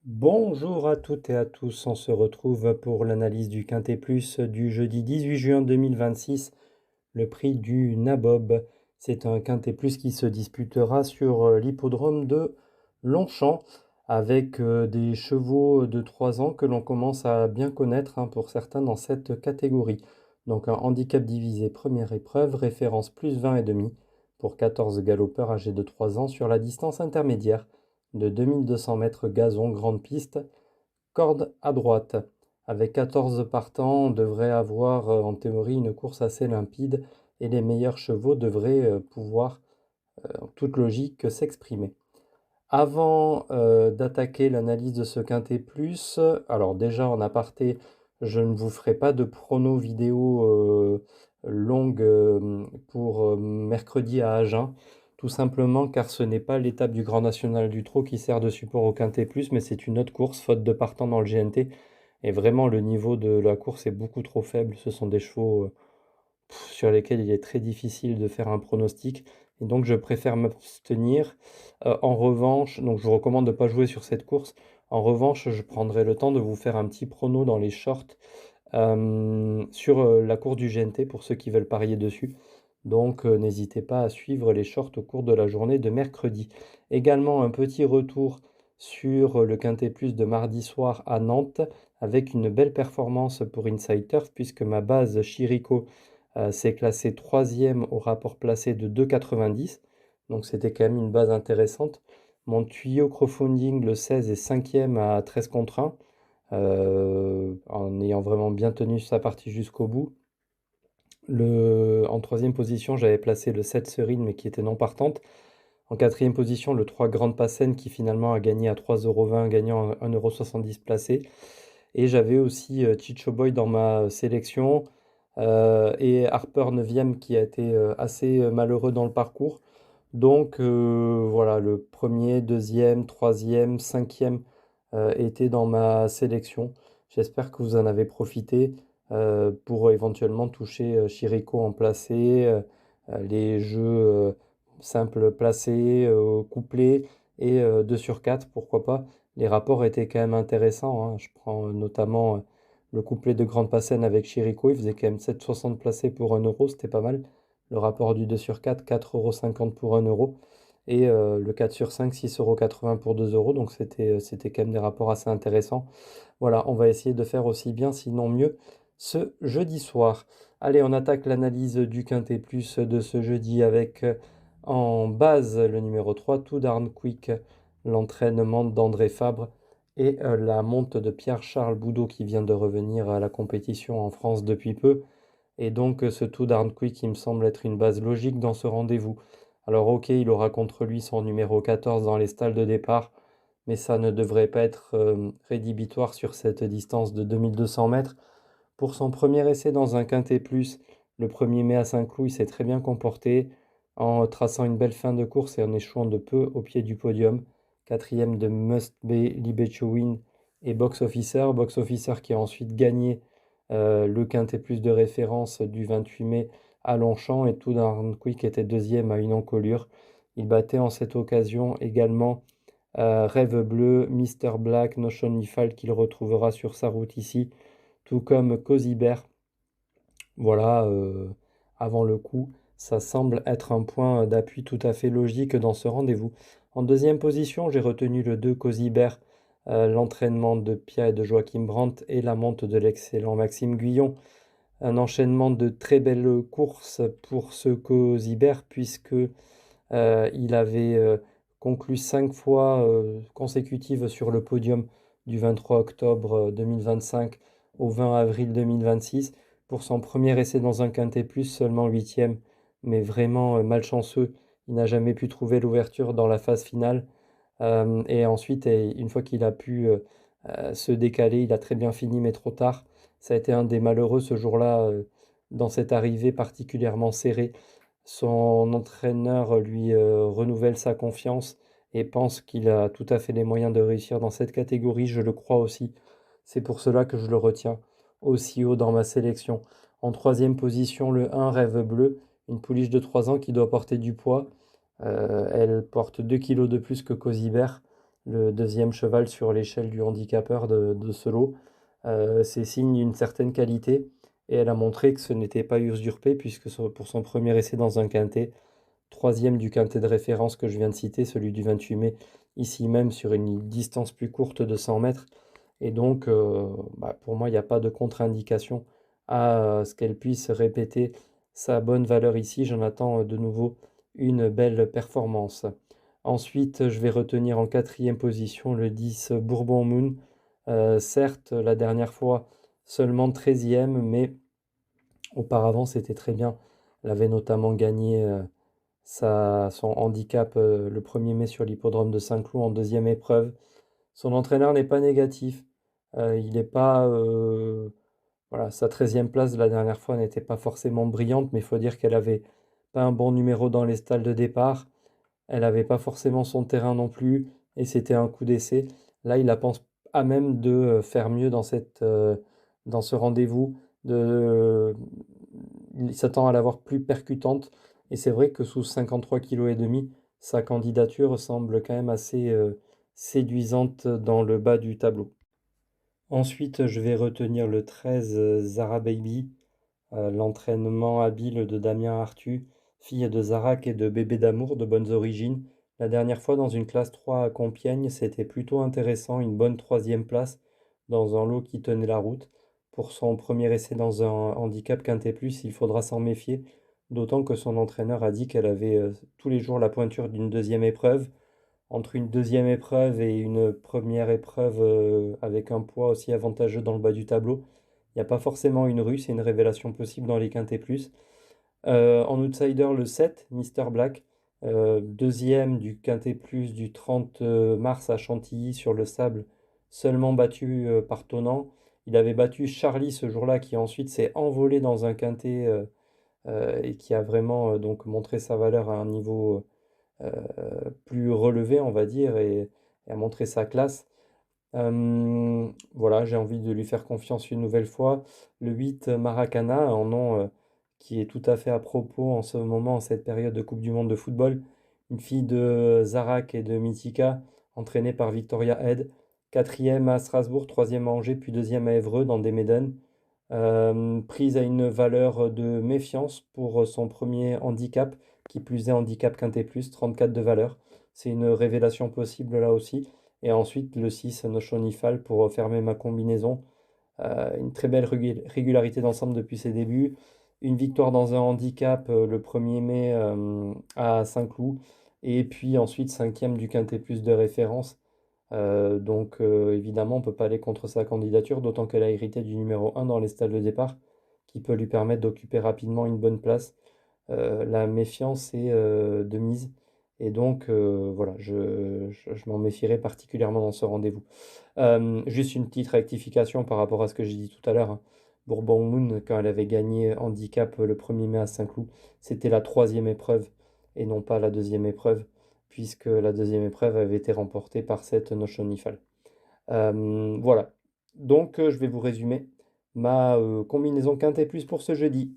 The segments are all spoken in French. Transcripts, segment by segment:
Bonjour à toutes et à tous, on se retrouve pour l'analyse du Quintet Plus du jeudi 18 juin 2026, le prix du Nabob. C'est un Quintet Plus qui se disputera sur l'hippodrome de Longchamp avec des chevaux de 3 ans que l'on commence à bien connaître pour certains dans cette catégorie. Donc un handicap divisé première épreuve, référence plus 20 et demi pour 14 galopeurs âgés de 3 ans sur la distance intermédiaire de 2200 mètres gazon grande piste, corde à droite. Avec 14 partants, on devrait avoir en théorie une course assez limpide et les meilleurs chevaux devraient pouvoir, en toute logique, s'exprimer. Avant d'attaquer l'analyse de ce Quintet Plus, alors déjà en aparté, je ne vous ferai pas de prono vidéo longue pour mercredi à Agen, tout simplement car ce n'est pas l'étape du Grand National du Trot qui sert de support au Quintet Plus, mais c'est une autre course, faute de partant dans le GNT. Et vraiment, le niveau de la course est beaucoup trop faible. Ce sont des chevaux sur lesquels il est très difficile de faire un pronostic. Et donc, je préfère m'abstenir. En revanche, donc je vous recommande de ne pas jouer sur cette course. En revanche, je prendrai le temps de vous faire un petit prono dans les shorts sur la course du GNT pour ceux qui veulent parier dessus. Donc, n'hésitez pas à suivre les shorts au cours de la journée de mercredi. Également, un petit retour sur le Quintet Plus de mardi soir à Nantes avec une belle performance pour Inside Turf puisque ma base Chirico s'est classé troisième au rapport placé de 2,90. Donc c'était quand même une base intéressante. Mon tuyau crowdfunding, le 16, est cinquième à 13 contre 1, en ayant vraiment bien tenu sa partie jusqu'au bout. En troisième position, j'avais placé le 7 Serine, mais qui était non partante. En quatrième position, le 3 Grande Passenne, qui finalement a gagné à 3,20 €, gagnant 1,70 € placé. Et j'avais aussi Chicho Boy dans ma sélection et Harper 9e qui a été assez malheureux dans le parcours. Donc voilà, le premier, deuxième, troisième, cinquième étaient dans ma sélection. J'espère que vous en avez profité pour éventuellement toucher Chirico en placé, les jeux simples placés, couplés et 2 sur 4, pourquoi pas. Les rapports étaient quand même intéressants, hein. Je prends notamment le couplet de Grande Passène avec Chirico, il faisait quand même 7,60 placés pour 1 €, c'était pas mal. Le rapport du 2 sur 4, 4,50 € pour 1 €. Et le 4 sur 5, 6,80 € pour 2 €. Donc c'était quand même des rapports assez intéressants. Voilà, on va essayer de faire aussi bien, sinon mieux, ce jeudi soir. Allez, on attaque l'analyse du Quintet Plus de ce jeudi avec en base le numéro 3, Too Darn Quick, l'entraînement d'André Fabre et la monte de Pierre-Charles Boudot qui vient de revenir à la compétition en France depuis peu. Et donc ce Too Darn Quick, il me semble être une base logique dans ce rendez-vous. Alors ok, il aura contre lui son numéro 14 dans les stalles de départ, mais ça ne devrait pas être rédhibitoire sur cette distance de 2200 mètres. Pour son premier essai dans un Quintet Plus, le 1er mai à Saint-Cloud, il s'est très bien comporté en traçant une belle fin de course et en échouant de peu au pied du podium. Quatrième de Must Be Libechowin et Box Officer. Box Officer qui a ensuite gagné le Quintet Plus de référence du 28 mai à Longchamp et Too Darn Quick était deuxième à une encolure. Il battait en cette occasion également Rêve Bleu, Mister Black, Notion Nifal qu'il retrouvera sur sa route ici, tout comme Cosibert. Voilà, avant le coup, ça semble être un point d'appui tout à fait logique dans ce rendez-vous. En deuxième position, j'ai retenu le 2 Cosibert, l'entraînement de Pia et de Joachim Brandt et la monte de l'excellent Maxime Guyon. Un enchaînement de très belles courses pour ce Cosibert puisque il avait conclu 5 fois consécutives sur le podium du 23 octobre 2025 au 20 avril 2026. Pour son premier essai dans un Quintet Plus, seulement huitième, mais vraiment malchanceux. Il n'a jamais pu trouver l'ouverture dans la phase finale. Et ensuite, une fois qu'il a pu se décaler, il a très bien fini, mais trop tard. Ça a été un des malheureux ce jour-là, dans cette arrivée particulièrement serrée. Son entraîneur lui renouvelle sa confiance et pense qu'il a tout à fait les moyens de réussir dans cette catégorie. Je le crois aussi. C'est pour cela que je le retiens aussi haut dans ma sélection. En troisième position, le 1 Rêve Bleu, une pouliche de 3 ans qui doit porter du poids. Elle porte 2 kilos de plus que Cosibert. le deuxième cheval sur l'échelle du handicapeur de ce lot. C'est signe d'une certaine qualité et elle a montré que ce n'était pas usurpé puisque pour son premier essai dans un quintet, troisième du quintet de référence que je viens de citer, celui du 28 mai, ici même sur une distance plus courte de 100 mètres. Et donc, pour moi, il n'y a pas de contre-indication à ce qu'elle puisse répéter sa bonne valeur ici. J'en attends de nouveau une belle performance. Ensuite, je vais retenir en quatrième position le 10 Bourbon Moon. Certes, la dernière fois seulement 13e, mais auparavant c'était très bien. Elle avait notamment gagné son handicap le 1er mai sur l'hippodrome de Saint-Cloud en deuxième épreuve. Son entraîneur n'est pas négatif. Il n'est pas. Voilà, sa 13e place de la dernière fois n'était pas forcément brillante, mais il faut dire qu'elle avait pas un bon numéro dans les stalles de départ. Elle n'avait pas forcément son terrain non plus, et c'était un coup d'essai. Là, il la pense à même de faire mieux dans ce rendez-vous. Il s'attend à l'avoir plus percutante, et c'est vrai que sous 53 kg et demi, sa candidature semble quand même assez séduisante dans le bas du tableau. Ensuite, je vais retenir le 13 Zara Baby, l'entraînement habile de Damien Arthus, fille de Zarak et de Bébé d'Amour de bonnes origines. La dernière fois, dans une classe 3 à Compiègne, c'était plutôt intéressant, une bonne troisième place dans un lot qui tenait la route. Pour son premier essai dans un handicap quintet plus, il faudra s'en méfier, d'autant que son entraîneur a dit qu'elle avait tous les jours la pointure d'une deuxième épreuve. Entre une deuxième épreuve et une première épreuve avec un poids aussi avantageux dans le bas du tableau, il n'y a pas forcément une rue, c'est une révélation possible dans les quintés plus. En outsider, le 7, Mister Black, deuxième du quintet plus du 30 mars à Chantilly sur le sable, seulement battu par Tonnant. Il avait battu Charlie ce jour-là, qui ensuite s'est envolé dans un quintet et qui a vraiment donc montré sa valeur à un niveau plus relevé, on va dire, et a montré sa classe. Voilà, j'ai envie de lui faire confiance une nouvelle fois. Le 8, Maracana, un nom qui est tout à fait à propos en ce moment, en cette période de Coupe du Monde de football. Une fille de Zarak et de Mitika, entraînée par Victoria Head. Quatrième à Strasbourg, troisième à Angers, puis deuxième à Évreux dans des Médanes. Prise à une valeur de méfiance pour son premier handicap, qui plus est handicap quintet plus, 34 de valeur. C'est une révélation possible là aussi. Et ensuite le 6, Noshonifal pour fermer ma combinaison. Une très belle régularité d'ensemble depuis ses débuts. Une victoire dans un handicap le 1er mai à Saint-Cloud. Et puis ensuite cinquième du quintet plus de référence. Donc évidemment, on ne peut pas aller contre sa candidature, d'autant qu'elle a hérité du numéro 1 dans les stades de départ, qui peut lui permettre d'occuper rapidement une bonne place. La méfiance est de mise, et donc voilà, je m'en méfierai particulièrement dans ce rendez-vous. Juste une petite rectification par rapport à ce que j'ai dit tout à l'heure, hein. Bourbon Moon, quand elle avait gagné handicap le 1er mai à Saint-Cloud, c'était la troisième épreuve et non pas la deuxième épreuve, puisque la deuxième épreuve avait été remportée par cette Noshonifal. Voilà. Donc, je vais vous résumer ma combinaison quintet plus pour ce jeudi.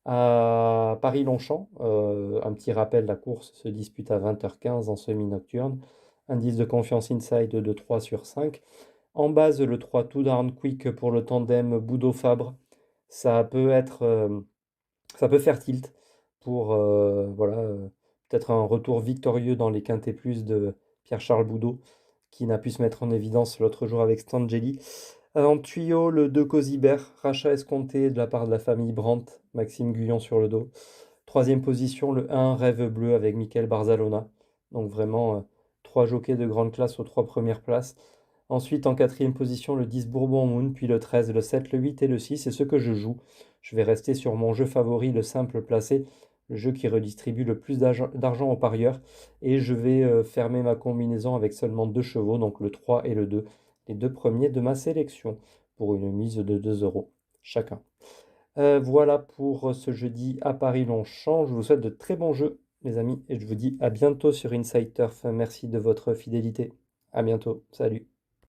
À Paris-Longchamp, un petit rappel, la course se dispute à 20h15 en semi-nocturne. Indice de confiance inside de 3 sur 5. En base, le 3 Too Darn Quick pour le tandem Boudot-Fabre. Ça peut être, ça peut faire tilt pour voilà, peut-être un retour victorieux dans les quintés plus de Pierre-Charles Boudot, qui n'a pu se mettre en évidence l'autre jour avec Stangeli. En tuyau, le 2 Cosibert, rachat escompté de la part de la famille Brandt, Maxime Guyon sur le dos. Troisième position, le 1 Rêve Bleu avec Michael Barzalona. Donc vraiment, trois jockeys de grande classe aux trois premières places. Ensuite, en quatrième position, le 10 Bourbon Moon, puis le 13, le 7, le 8 et le 6. C'est ce que je joue. Je vais rester sur mon jeu favori, le simple placé, le jeu qui redistribue le plus d'argent aux parieurs. Et je vais fermer ma combinaison avec seulement deux chevaux, donc le 3 et le 2, les deux premiers de ma sélection, pour une mise de 2 euros chacun. Voilà pour ce jeudi à Paris-Longchamp. Je vous souhaite de très bons jeux, les amis, et je vous dis à bientôt sur Inside Turf. Merci de votre fidélité. À bientôt. Salut.